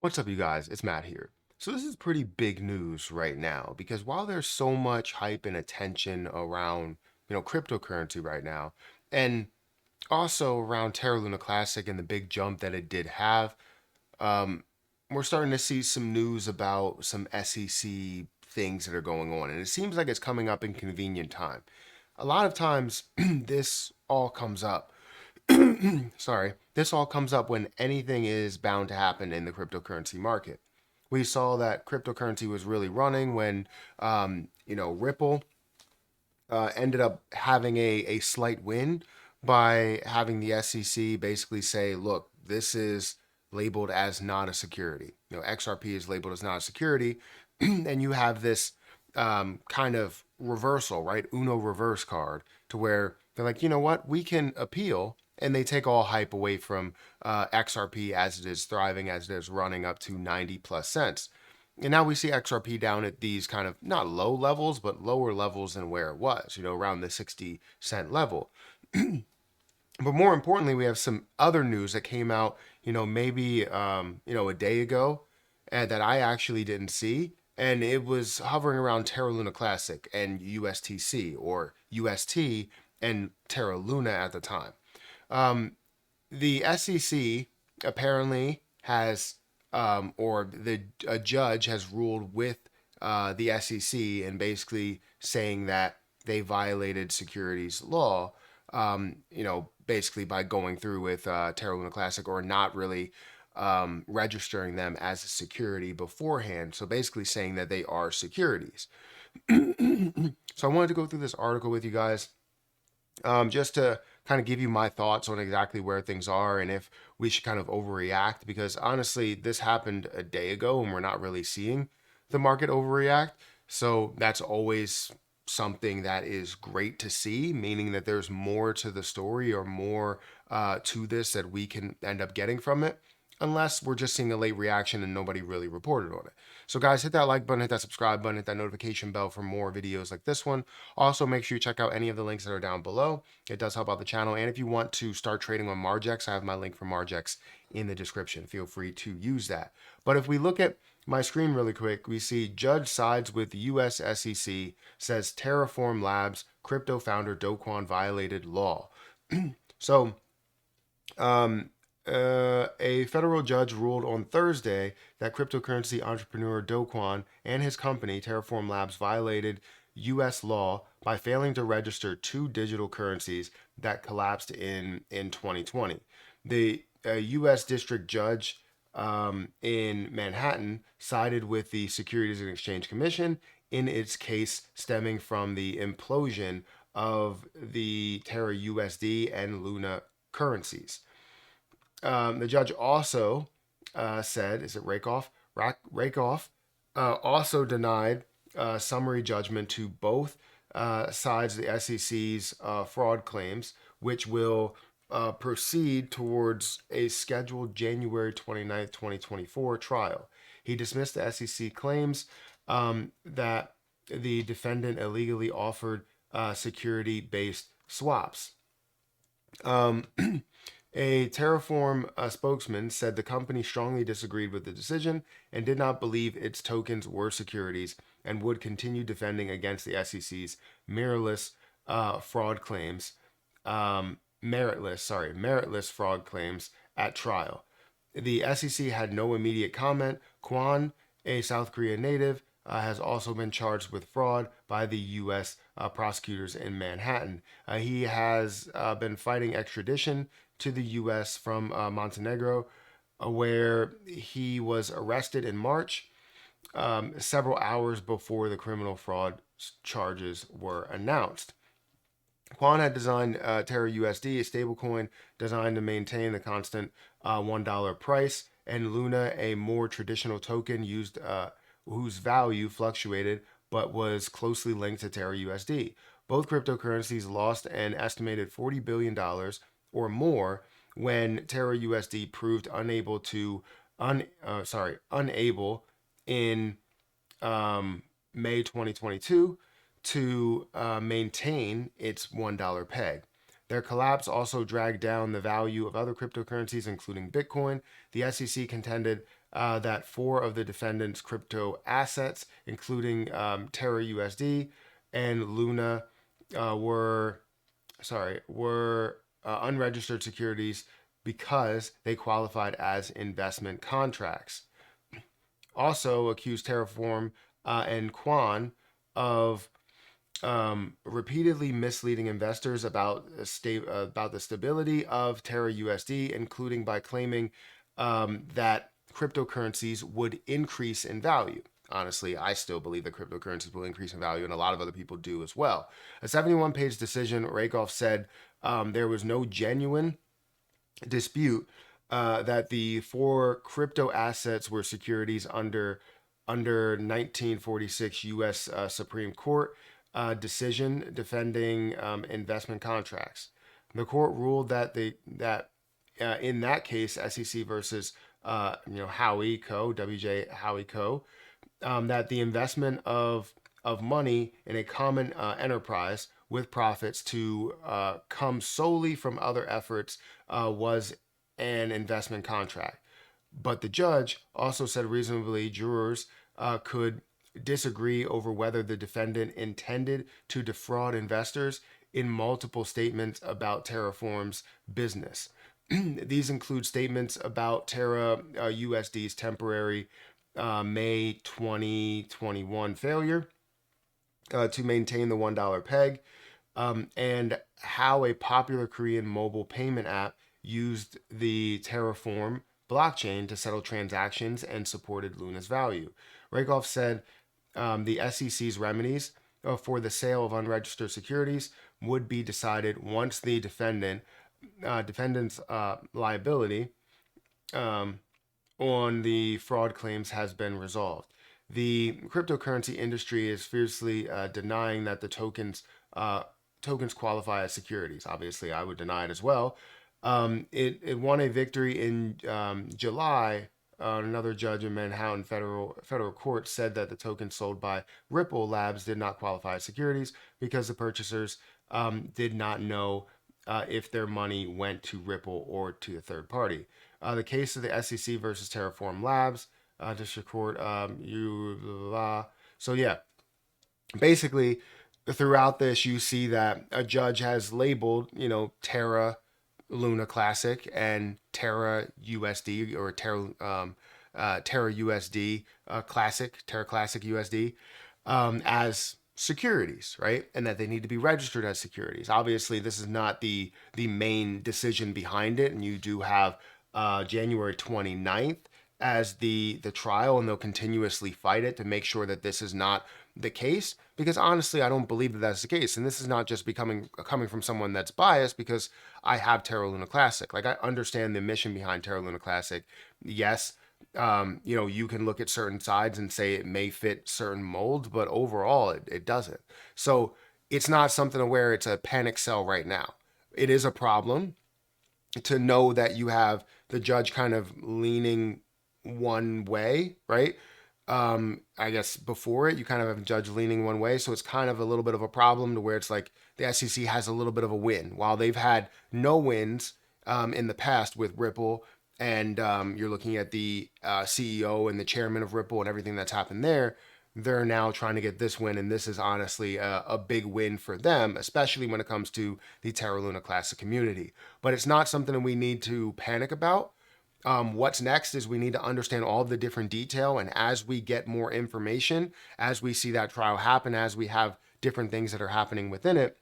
What's up, you guys? It's Matt here. So this is pretty big news right now because while there's so much hype and attention around, cryptocurrency right now, and also around Terra Luna Classic and the big jump that it did have, um, we're starting to see some news about some SEC things that are going on, and it seems like it's coming up in convenient time. A lot of times, this all comes up sorry, this all comes up when anything is bound to happen in the cryptocurrency market. We saw that cryptocurrency was really running when, Ripple ended up having a slight win by having the SEC basically say, look, this is labeled as not a security. XRP is labeled as not a security. And you have this kind of reversal, right? Uno reverse card to where they're like, you know what? We can appeal. And they take all hype away from XRP as it is thriving, as it is running up to 90 plus cents. And now we see XRP down at these kind of not low levels, but lower levels than where it was, around the 60-cent level. But more importantly, we have some other news that came out, maybe, a day ago that I actually didn't see. And it was hovering around Terra Luna Classic and USTC or UST and Terra Luna at the time. The SEC apparently has, or a judge has ruled with the SEC and basically saying that they violated securities law. Basically by going through with Terra Luna Classic or not really registering them as a security beforehand. So basically saying that they are securities. So I wanted to go through this article with you guys just to kind of give you my thoughts on exactly where things are and if we should kind of overreact. Because honestly, this happened a day ago and we're not really seeing the market overreact. So that's always something that is great to see, meaning that there's more to the story or more to this that we can end up getting from it, unless we're just seeing a late reaction and nobody really reported on it. So guys, hit that like button, hit that subscribe button, hit that notification bell for more videos like this one. Also, make sure you check out any of the links that are down below. It does help out the channel. And if you want to start trading on Margex, I have my link for Margex in the description. Feel free to use that. But if we look at my screen really quick, we see judge sides with US SEC, says Terraform Labs crypto founder Do Kwon violated law. So, a federal judge ruled on Thursday that cryptocurrency entrepreneur Do Kwon and his company, Terraform Labs, violated U.S. law by failing to register two digital currencies that collapsed in 2020. The U.S. District Judge in Manhattan sided with the Securities and Exchange Commission in its case stemming from the implosion of the Terra USD and Luna currencies. The judge also said, is it Rakoff? Rakoff also denied summary judgment to both sides of the SEC's fraud claims, which will proceed towards a scheduled January 29th, 2024 trial. He dismissed the SEC claims that the defendant illegally offered security based swaps. A Terraform spokesman said the company strongly disagreed with the decision and did not believe its tokens were securities and would continue defending against the SEC's meritless fraud claims, meritless fraud claims at trial. The SEC had no immediate comment. Kwon, a South Korean native, has also been charged with fraud by the U.S. Prosecutors in Manhattan. He has been fighting extradition to the U.S. from Montenegro, where he was arrested in March, several hours before the criminal fraud charges were announced. Kwon had designed Terra USD, a stablecoin designed to maintain the constant $1 price, and Luna, a more traditional token used whose value fluctuated but was closely linked to Terra USD. Both cryptocurrencies lost an estimated $40 billion or more when Terra USD proved unable in May 2022 to maintain its $1 peg. Their collapse also dragged down the value of other cryptocurrencies, including Bitcoin. The SEC contended that four of the defendants' crypto assets, including Terra USD and Luna, were unregistered securities because they qualified as investment contracts. Also accused Terraform and Quan of repeatedly misleading investors about about the stability of Terra USD, including by claiming that cryptocurrencies would increase in value. Honestly, I still believe that cryptocurrencies will increase in value, and a lot of other people do as well. A 71-page decision, Rakoff said there was no genuine dispute that the four crypto assets were securities under 1946 U.S. Supreme Court decision defending investment contracts. The court ruled that in that case, SEC versus Howie Co. WJ Howie Co. That the investment of money in a common enterprise with profits to come solely from other efforts was an investment contract. But the judge also said reasonably jurors could disagree over whether the defendant intended to defraud investors in multiple statements about Terraform's business. These include statements about Terra USD's temporary May 2021 failure to maintain the $1 peg, and how a popular Korean mobile payment app used the Terraform blockchain to settle transactions and supported Luna's value. Rakoff said the SEC's remedies for the sale of unregistered securities would be decided once the defendant's liability on the fraud claims has been resolved. The cryptocurrency industry is fiercely denying that the tokens qualify as securities. Obviously, I would deny it as well. It won a victory in July. Another judge in Manhattan federal court said that the tokens sold by Ripple Labs did not qualify as securities because the purchasers did not know if their money went to Ripple or to a third party. The case of the SEC versus Terraform Labs, District Court, so yeah, basically throughout this you see that a judge has labeled, Terra Luna Classic and Terra USD or Terra USD Classic, Terra Classic USD as securities, right? And that they need to be registered as securities. Obviously, this is not the main decision behind it, and you do have January 29th as the trial, and they'll continuously fight it to make sure that this is not the case, because honestly I don't believe that that's the case. And this is not just coming from someone that's biased, because I have Terra Luna Classic. Like, I understand the mission behind Terra Luna Classic. Yes, you can look at certain sides and say it may fit certain molds, but overall it doesn't. So it's not something where it's a panic sell right now. It is a problem to know that you have the judge kind of leaning one way, right? I guess before it, you kind of have a judge leaning one way. So it's kind of a little bit of a problem to where it's like the SEC has a little bit of a win, while they've had no wins in the past with Ripple. And you're looking at the CEO and the chairman of Ripple and everything that's happened there. They're now trying to get this win, and this is honestly a big win for them, especially when it comes to the Terra Luna Classic community. But it's not something that we need to panic about. What's next is we need to understand all of the different detail, and as we get more information, as we see that trial happen, as we have different things that are happening within it,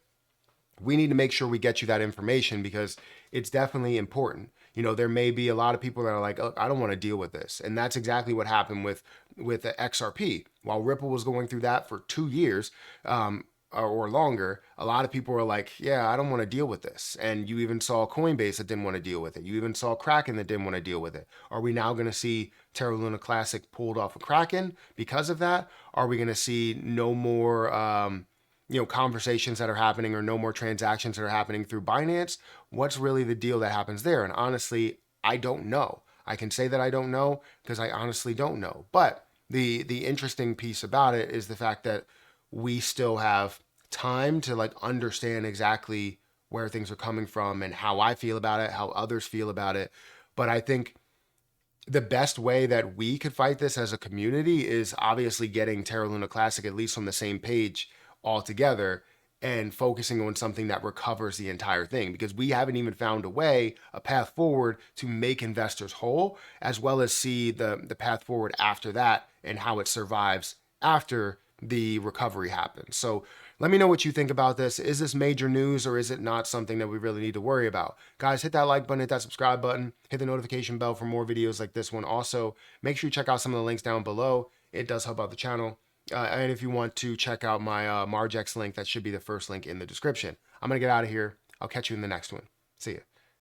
we need to make sure we get you that information, because it's definitely important. There may be a lot of people that are like, oh, I don't want to deal with this. And that's exactly what happened with the XRP. While Ripple was going through that for 2 years or longer, a lot of people were like, yeah, I don't want to deal with this. And you even saw Coinbase that didn't want to deal with it. You even saw Kraken that didn't want to deal with it. Are we now going to see Terra Luna Classic pulled off of Kraken because of that? Are we going to see no more conversations that are happening, or no more transactions that are happening through Binance? What's really the deal that happens there? And honestly, I don't know. I can say that I don't know because I honestly don't know. But the interesting piece about it is the fact that we still have time to understand exactly where things are coming from and how I feel about it, how others feel about it. But I think the best way that we could fight this as a community is obviously getting Terra Luna Classic at least on the same page altogether and focusing on something that recovers the entire thing, because we haven't even found a path forward to make investors whole, as well as see the path forward after that and how it survives after the recovery happens. So let me know what you think about this. Is this major news, or is it not something that we really need to worry about? Guys, hit that like button, hit that subscribe button, hit the notification bell for more videos like this one. Also, make sure you check out some of the links down below. It does help out the channel. And if you want to check out my Margex link, that should be the first link in the description. I'm going to get out of here. I'll catch you in the next one. See ya.